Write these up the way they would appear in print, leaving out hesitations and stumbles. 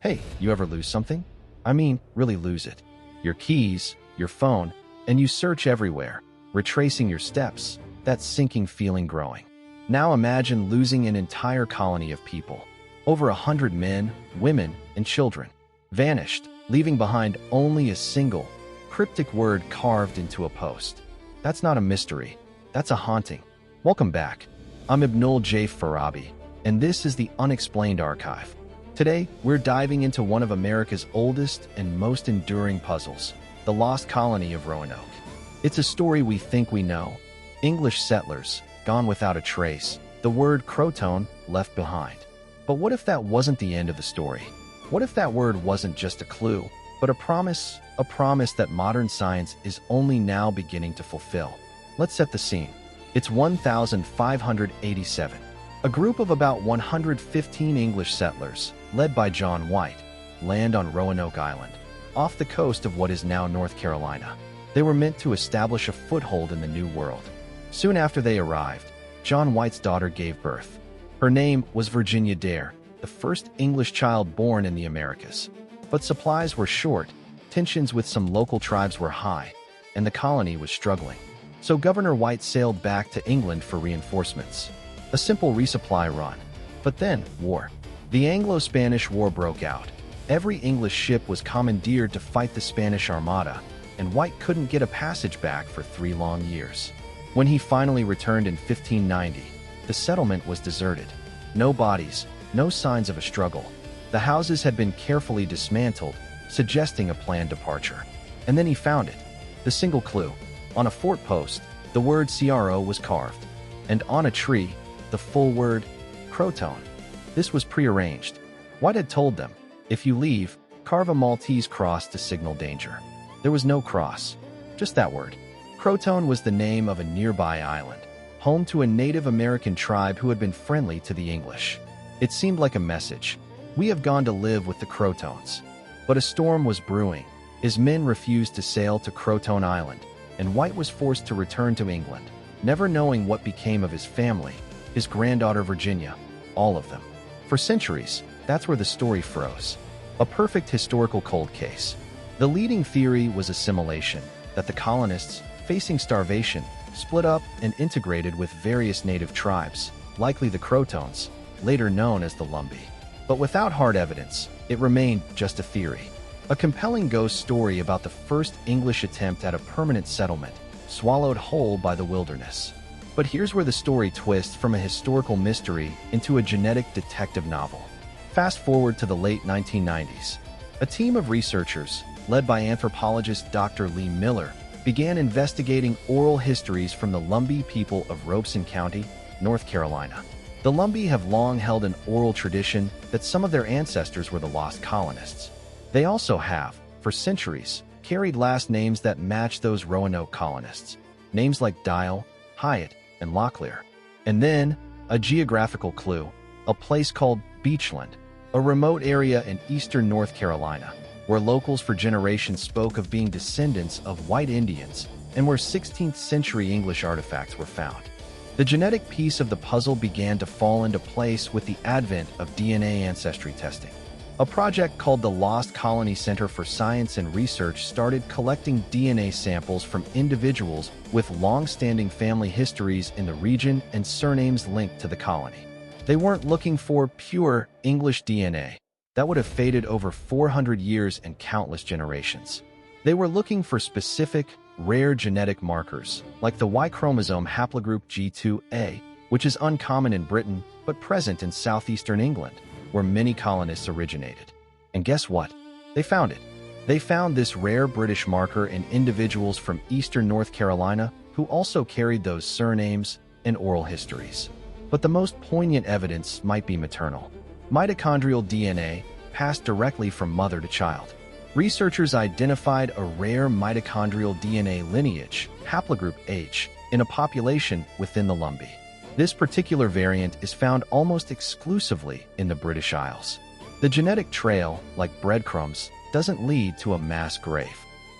Hey, you ever lose something? I mean, really lose it. Your keys, your phone, and you search everywhere, retracing your steps, that sinking feeling growing. Now imagine losing an entire colony of people. Over 100 men, women, and children. Vanished, leaving behind only a single, cryptic word carved into a post. That's not a mystery. That's a haunting. Welcome back. I'm Ibnul J. Farabi, and this is the Unexplained Archive. Today, we're diving into one of America's oldest and most enduring puzzles, the lost colony of Roanoke. It's a story we think we know. English settlers, gone without a trace, the word Croatoan left behind. But what if that wasn't the end of the story? What if that word wasn't just a clue, but a promise that modern science is only now beginning to fulfill? Let's set the scene. It's 1587. A group of about 115 English settlers, led by John White, land on Roanoke Island, off the coast of what is now North Carolina. They were meant to establish a foothold in the New World. Soon after they arrived, John White's daughter gave birth. Her name was Virginia Dare, the first English child born in the Americas. But supplies were short, tensions with some local tribes were high, and the colony was struggling. So Governor White sailed back to England for reinforcements. A simple resupply run. But then, war. The Anglo-Spanish War broke out. Every English ship was commandeered to fight the Spanish Armada, and White couldn't get a passage back for 3 long years. When he finally returned in 1590, the settlement was deserted. No bodies, no signs of a struggle. The houses had been carefully dismantled, suggesting a planned departure. And then he found it. The single clue. On a fort post, the word CRO was carved. And on a tree, the full word, Croatoan. This was prearranged. White had told them, if you leave, carve a Maltese cross to signal danger. There was no cross, just that word. Croatoan was the name of a nearby island, home to a Native American tribe who had been friendly to the English. It seemed like a message. We have gone to live with the Croatoans. But a storm was brewing. His men refused to sail to Croatoan Island, and White was forced to return to England, never knowing what became of his family, his granddaughter Virginia, all of them. For centuries, that's where the story froze. A perfect historical cold case. The leading theory was assimilation, that the colonists, facing starvation, split up and integrated with various native tribes, likely the Croatoans, later known as the Lumbee. But without hard evidence, it remained just a theory. A compelling ghost story about the first English attempt at a permanent settlement, swallowed whole by the wilderness. But here's where the story twists from a historical mystery into a genetic detective novel. Fast forward to the late 1990s. A team of researchers, led by anthropologist Dr. Lee Miller, began investigating oral histories from the Lumbee people of Robeson County, North Carolina. The Lumbee have long held an oral tradition that some of their ancestors were the lost colonists. They also have, for centuries, carried last names that match those Roanoke colonists. Names like Dial, Hyatt, and Locklear. And then, a geographical clue, a place called Beachland, a remote area in eastern North Carolina, where locals for generations spoke of being descendants of white Indians and where 16th century English artifacts were found. The genetic piece of the puzzle began to fall into place with the advent of DNA ancestry testing. A project called the Lost Colony Center for Science and Research started collecting DNA samples from individuals with long-standing family histories in the region and surnames linked to the colony. They weren't looking for pure English DNA. That would have faded over 400 years and countless generations. They were looking for specific, rare genetic markers, like the Y chromosome haplogroup G2A, which is uncommon in Britain but present in southeastern England, where many colonists originated. And guess what? They found it. They found this rare British marker in individuals from eastern North Carolina who also carried those surnames and oral histories. But the most poignant evidence might be maternal. Mitochondrial DNA passed directly from mother to child. Researchers identified a rare mitochondrial DNA lineage, haplogroup H, in a population within the Lumbee. This particular variant is found almost exclusively in the British Isles. The genetic trail, like breadcrumbs, doesn't lead to a mass grave.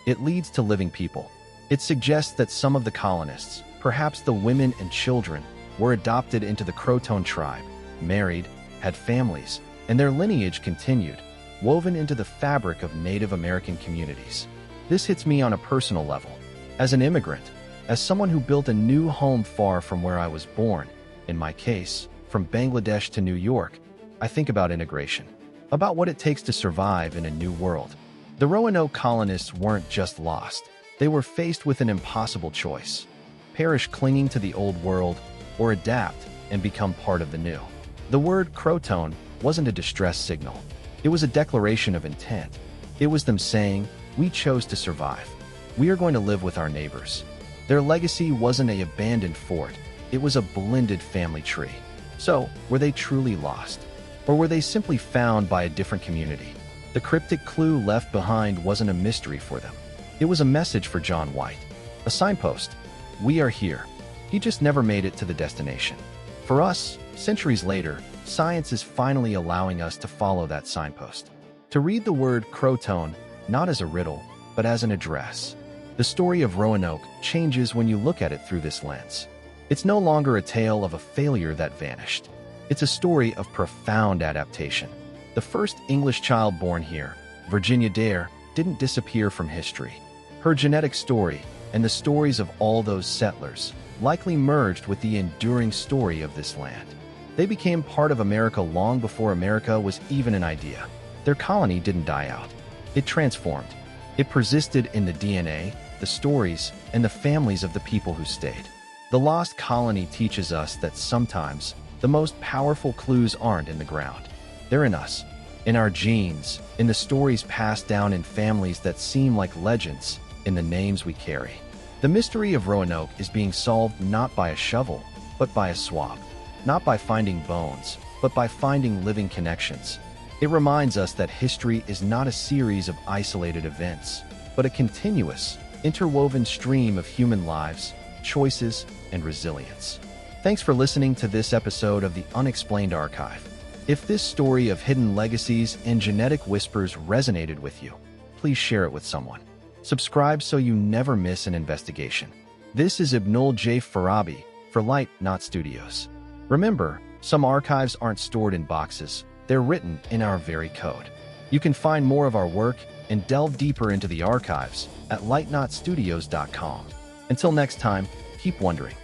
It leads to living people. It suggests that some of the colonists, perhaps the women and children, were adopted into the Croatoan tribe, married, had families, and their lineage continued. woven into the fabric of Native American communities. This hits me on a personal level. As an immigrant, as someone who built a new home far from where I was born, in my case, from Bangladesh to New York, I think about integration, about what it takes to survive in a new world. The Roanoke colonists weren't just lost. They were faced with an impossible choice: perish clinging to the old world, or adapt and become part of the new. The word Croatoan wasn't a distress signal. It was a declaration of intent. It was them saying, "We chose to survive. We are going to live with our neighbors." Their legacy wasn't an abandoned fort. It was a blended family tree. So, were they truly lost? Or were they simply found by a different community? The cryptic clue left behind wasn't a mystery for them. It was a message for John White, a signpost. We are here. He just never made it to the destination. For us, centuries later, science is finally allowing us to follow that signpost. To read the word Croatoan not as a riddle, but as an address. The story of Roanoke changes when you look at it through this lens. It's no longer a tale of a failure that vanished. It's a story of profound adaptation. The first English child born here, Virginia Dare, didn't disappear from history. Her genetic story, and the stories of all those settlers, likely merged with the enduring story of this land. They became part of America long before America was even an idea. Their colony didn't die out. It transformed. It persisted in the DNA, the stories, and the families of the people who stayed. The lost colony teaches us that sometimes the most powerful clues aren't in the ground. They're in us, in our genes, in the stories passed down in families that seem like legends, in the names we carry. The mystery of Roanoke is being solved not by a shovel, but by a swab. Not by finding bones, but by finding living connections. It reminds us that history is not a series of isolated events, but a continuous, interwoven stream of human lives, choices, and resilience. Thanks for listening to this episode of the Unexplained Archive. If this story of hidden legacies and genetic whispers resonated with you, please share it with someone. Subscribe so you never miss an investigation. This is Ibnul J. Farabi for Light Not Studios. Remember, some archives aren't stored in boxes, they're written in our very code. You can find more of our work and delve deeper into the archives at lightnotstudios.com. Until next time, keep wondering.